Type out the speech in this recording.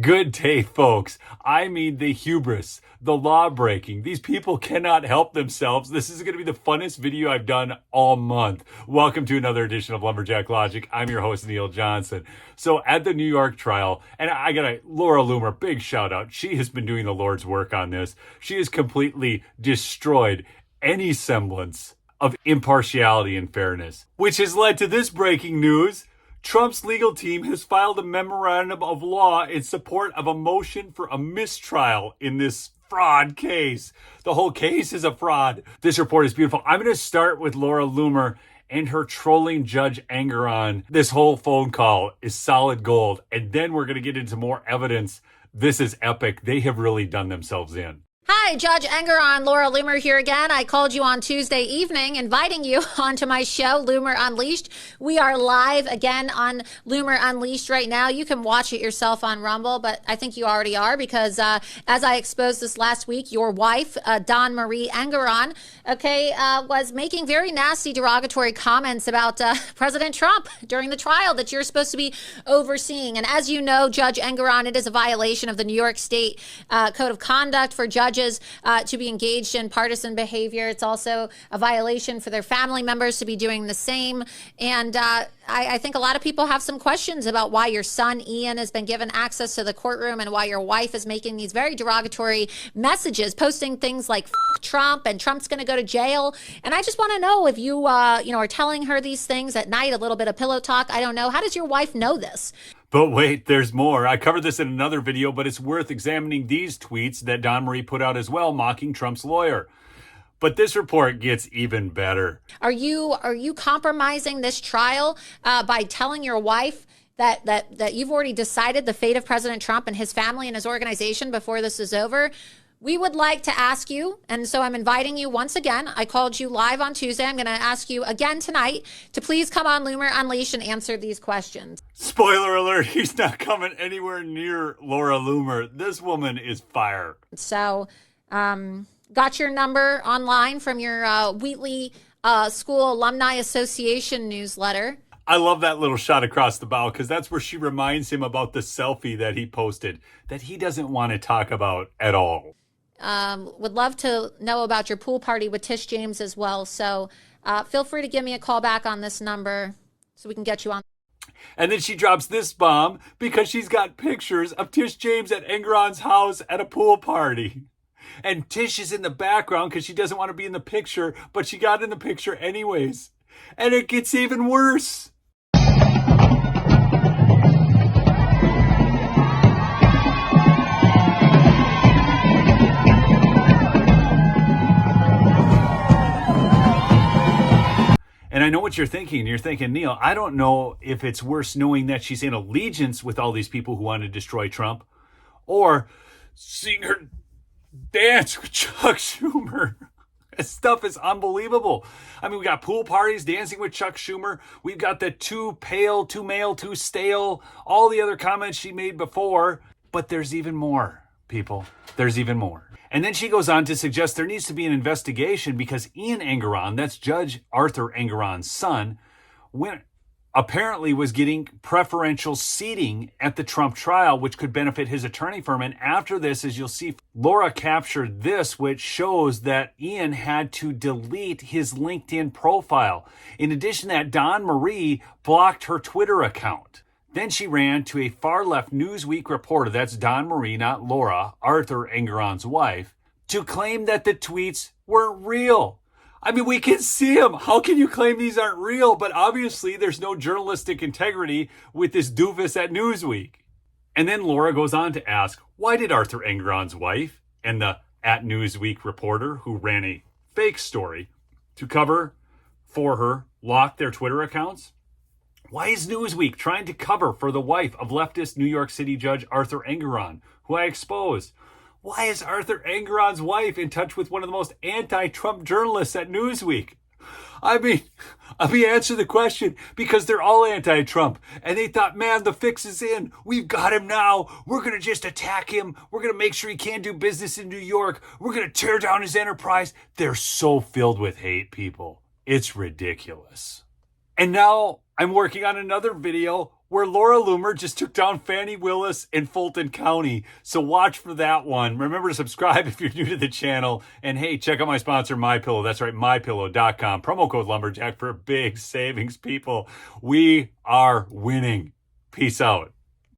Good day, folks. I mean the hubris, the law breaking. These people cannot help themselves. This is going to be the funnest video I've done all month. Welcome to another edition of Lumberjack Logic. I'm your host, Neil Johnson. So at the New York trial, and I got Laura Loomer, big shout out. She has been doing the Lord's work on this. She has completely destroyed any semblance of impartiality and fairness, which has led to this breaking news. Trump's legal team has filed a memorandum of law in support of a motion for a mistrial in this fraud case. The whole case is a fraud. This report is beautiful. I'm going to start with Laura Loomer and her trolling Judge Engoron. This whole phone call is solid gold. And then we're going to get into more evidence. This is epic. They have really done themselves in. Hi, Judge Engoron, Laura Loomer here again. I called you on Tuesday evening, inviting you onto my show, Loomer Unleashed. We are live again on Loomer Unleashed right now. You can watch it yourself on Rumble, but I think you already are because as I exposed this last week, your wife, Dawn Marie Engoron, was making very nasty derogatory comments about President Trump during the trial that you're supposed to be overseeing. And as you know, Judge Engoron, it is a violation of the New York State Code of Conduct for judges to be engaged in partisan behavior. It's also a violation for their family members to be doing the same. And I think a lot of people have some questions about why your son, Ian, has been given access to the courtroom and why your wife is making these very derogatory messages, posting things like "fuck Trump" and "Trump's going to go to jail." And I just want to know if you, are telling her these things at night, a little bit of pillow talk. I don't know. How does your wife know this? But wait, there's more. I covered this in another video, but it's worth examining these tweets that Dawn Marie put out as well, mocking Trump's lawyer. But this report gets even better. Are you compromising this trial by telling your wife that you've already decided the fate of President Trump and his family and his organization before this is over? We would like to ask you, and so I'm inviting you once again. I called you live on Tuesday. I'm going to ask you again tonight to please come on Loomer Unleashed and answer these questions. Spoiler alert, he's not coming anywhere near Laura Loomer. This woman is fire. So, got your number online from your Wheatley School Alumni Association newsletter. I love that little shot across the bow because that's where she reminds him about the selfie that he posted that he doesn't want to talk about at all. Would love to know about your pool party with Tish James as well. So feel free to give me a call back on this number so we can get you on. And then she drops this bomb because she's got pictures of Tish James at Engoron's house at a pool party. And Tish is in the background because she doesn't want to be in the picture, but she got in the picture anyways. And it gets even worse. And I know what you're thinking. You're thinking, Neil, I don't know if it's worse knowing that she's in allegiance with all these people who want to destroy Trump or seeing her dance with Chuck Schumer. This stuff is unbelievable. I mean, we got pool parties, dancing with Chuck Schumer. We've got the too pale, too male, too stale, all the other comments she made before. But there's even more, people. There's even more. And then she goes on to suggest there needs to be an investigation because Ian Engoron, that's Judge Arthur Engoron's son, apparently was getting preferential seating at the Trump trial, which could benefit his attorney firm. And after this, as you'll see, Laura captured this, which shows that Ian had to delete his LinkedIn profile. In addition to that, Dawn Marie blocked her Twitter account. Then she ran to a far-left Newsweek reporter, that's Dawn Marie, not Laura, Arthur Engoron's wife, to claim that the tweets weren't real. I mean, we can see them. How can you claim these aren't real? But obviously, there's no journalistic integrity with this doofus at Newsweek. And then Laura goes on to ask, why did Arthur Engoron's wife and the at Newsweek reporter who ran a fake story to cover for her lock their Twitter accounts? Why is Newsweek trying to cover for the wife of leftist New York City Judge Arthur Engoron, who I exposed? Why is Arthur Engoron's wife in touch with one of the most anti-Trump journalists at Newsweek? I mean, let me answer the question, because they're all anti-Trump. And they thought, man, the fix is in. We've got him now. We're going to just attack him. We're going to make sure he can't do business in New York. We're going to tear down his enterprise. They're so filled with hate, people. It's ridiculous. And now I'm working on another video where Laura Loomer just took down Fannie Willis in Fulton County. So watch for that one. Remember to subscribe if you're new to the channel. And hey, check out my sponsor, MyPillow. That's right, MyPillow.com. Promo code Lumberjack for big savings, people. We are winning. Peace out.